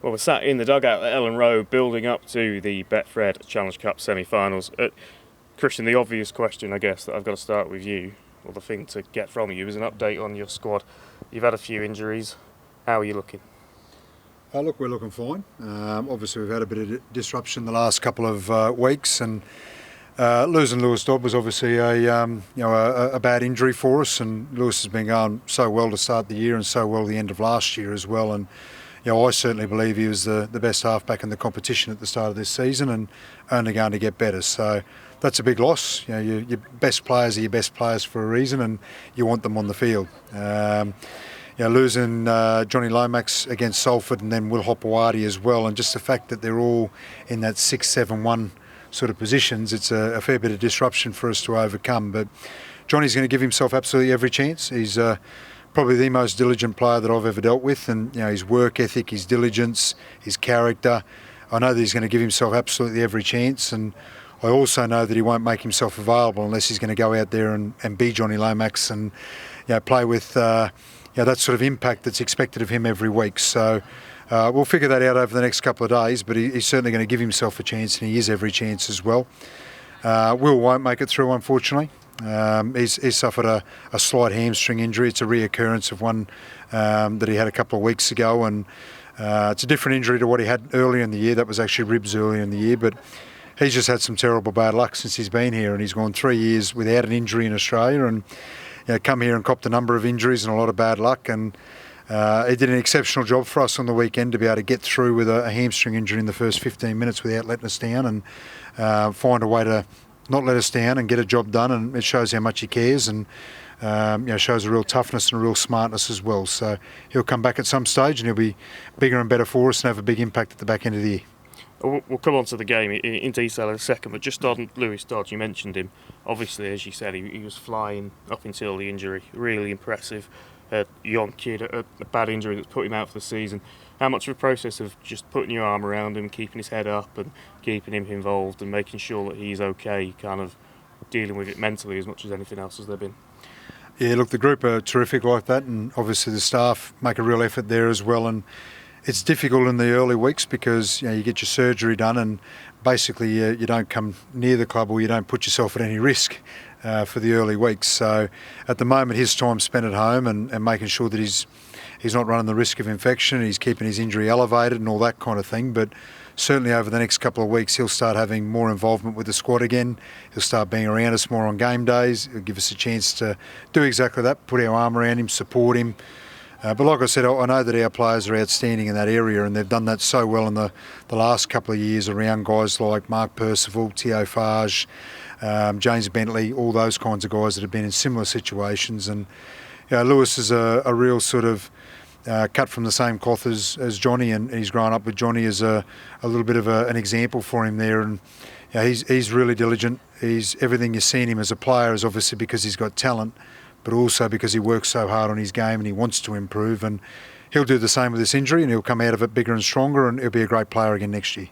Well, we're sat in the dugout at Ellen Road building up to the Betfred Challenge Cup semi-finals. Kristian, the obvious question, I guess, that I've got to start with you, or the thing to get from you, is an update on your squad. You've had a few injuries. How are you looking? Look, we're looking fine. Obviously, we've had a bit of disruption the last couple of weeks, and losing Lewis Dodd was obviously a bad injury for us. And Lewis has been going so well to start the year and so well the end of last year as well. And I certainly believe he was the best halfback in the competition at the start of this season, and only going to get better. So that's a big loss. Your best players are your best players for a reason, and you want them on the field. Losing Johnny Lomax against Salford and then Will Hopewadi as well, and just the fact that they're all in that 6-7-1 sort of positions, it's a fair bit of disruption for us to overcome. But Johnny's going to give himself absolutely every chance. He's probably the most diligent player that I've ever dealt with, and his work ethic, his diligence, his character. I know that he's going to give himself absolutely every chance, and I also know that he won't make himself available unless he's going to go out there and be Johnny Lomax and play with that sort of impact that's expected of him every week. So we'll figure that out over the next couple of days, but he's certainly going to give himself a chance, and he is every chance as well. Will won't make it through, unfortunately. He's suffered a slight hamstring injury. It's a reoccurrence of one that he had a couple of weeks ago, and it's a different injury to what he had earlier in the year. That was actually ribs earlier in the year, but he's just had some terrible bad luck since he's been here, and he's gone 3 years without an injury in Australia, and come here and copped a number of injuries and a lot of bad luck. And he did an exceptional job for us on the weekend to be able to get through with a hamstring injury in the first 15 minutes without letting us down, and find a way to not let us down and get a job done. And it shows how much he cares, and shows a real toughness and a real smartness as well. So he'll come back at some stage, and he'll be bigger and better for us and have a big impact at the back end of the year. We'll come on to the game in detail in a second, but just on Lewis Dodd, you mentioned him. Obviously, as you said, he was flying up until the injury. Really impressive. A young kid, a bad injury that's put him out for the season. How much of a process of just putting your arm around him, keeping his head up and keeping him involved and making sure that he's okay, kind of dealing with it mentally as much as anything else has there been? Yeah, look, the group are terrific like that, and obviously the staff make a real effort there as well. And it's difficult in the early weeks because you get your surgery done, and basically you don't come near the club, or you don't put yourself at any risk for the early weeks. So at the moment, his time spent at home and making sure that he's not running the risk of infection, he's keeping his injury elevated and all that kind of thing. But certainly over the next couple of weeks, he'll start having more involvement with the squad again. He'll start being around us more on game days. He'll give us a chance to do exactly that, put our arm around him, support him. But like I said, I know that our players are outstanding in that area, and they've done that so well in the last couple of years around guys like Mark Percival, Theo Farge, James Bentley, all those kinds of guys that have been in similar situations. And Lewis is a real sort of cut from the same cloth as Johnny, and he's grown up with Johnny as a little bit of an example for him there. And he's really diligent. He's everything you see in him as a player is obviously because he's got talent, but also because he works so hard on his game and he wants to improve. And he'll do the same with this injury, and he'll come out of it bigger and stronger, and he'll be a great player again next year.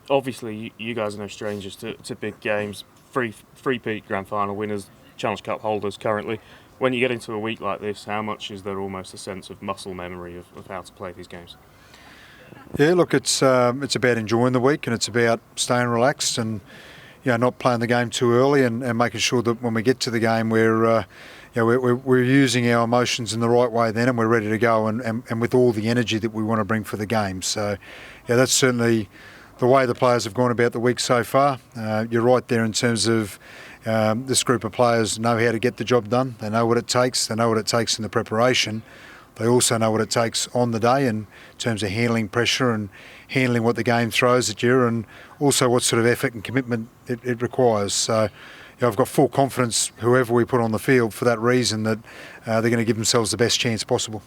Obviously, you guys are no strangers to big games. Three-peat grand final winners, Challenge Cup holders currently. When you get into a week like this, how much is there almost a sense of muscle memory of how to play these games? Yeah, look, it's about enjoying the week, and it's about staying relaxed and not playing the game too early, and making sure that when we get to the game we're using our emotions in the right way then, and we're ready to go and with all the energy that we want to bring for the game. So that's certainly the way the players have gone about the week so far. You're right there in terms of this group of players know how to get the job done. They know what it takes. They know what it takes in the preparation. They also know what it takes on the day in terms of handling pressure and handling what the game throws at you, and also what sort of effort and commitment it requires. So I've got full confidence whoever we put on the field for that reason, that they're going to give themselves the best chance possible.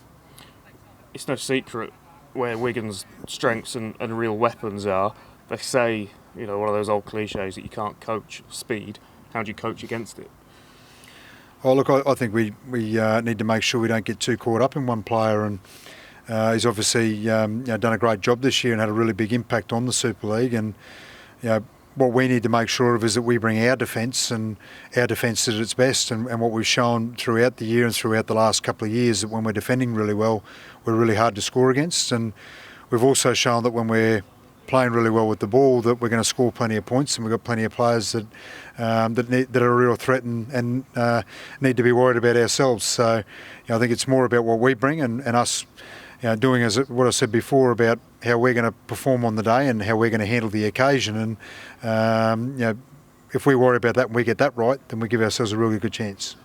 It's no secret where Wigan's strengths and real weapons are. They say, one of those old cliches that you can't coach speed. How do you coach against it? Oh, look, I think we need to make sure we don't get too caught up in one player, and he's obviously done a great job this year and had a really big impact on the Super League. And what we need to make sure of is that we bring our defence and our defence at its best, and what we've shown throughout the year and throughout the last couple of years, that when we're defending really well, we're really hard to score against. And we've also shown that when we're playing really well with the ball, that we're going to score plenty of points, and we've got plenty of players that that are a real threat and need to be worried about ourselves. So, I think it's more about what we bring and us, doing as what I said before about how we're going to perform on the day and how we're going to handle the occasion. And if we worry about that and we get that right, then we give ourselves a really good chance.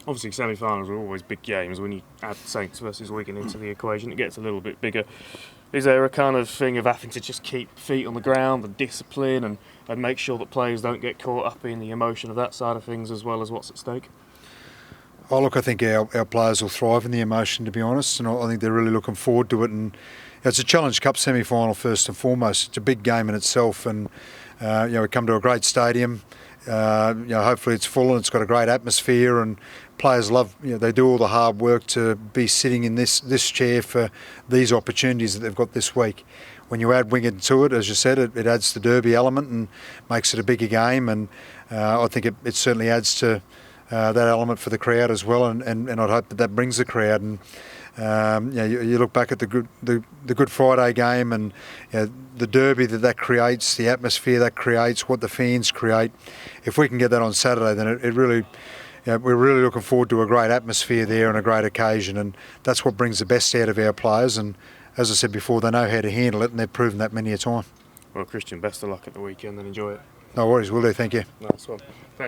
Obviously, semi-finals are always big games. When you add Saints versus Wigan into the equation, it gets a little bit bigger. Is there a kind of thing of having to just keep feet on the ground and discipline and make sure that players don't get caught up in the emotion of that side of things as well as what's at stake? Oh, look, I think our players will thrive in the emotion, to be honest, and I think they're really looking forward to it. And it's a Challenge Cup semi-final first and foremost. It's a big game in itself, and we come to a great stadium. Hopefully it's full and it's got a great atmosphere, and players love, they do all the hard work to be sitting in this chair for these opportunities that they've got this week. When you add Wigan to it, as you said, it adds the derby element and makes it a bigger game, and I think it certainly adds to that element for the crowd as well, and I'd hope that brings the crowd. And you look back at the Good Friday game and the derby that creates, the atmosphere that creates, what the fans create. If we can get that on Saturday, then it really, we're really looking forward to a great atmosphere there and a great occasion, and that's what brings the best out of our players. And as I said before, they know how to handle it, and they've proven that many a time. Well, Kristian, best of luck at the weekend and enjoy it. No worries, will do. Thank you. Nice one. Thanks.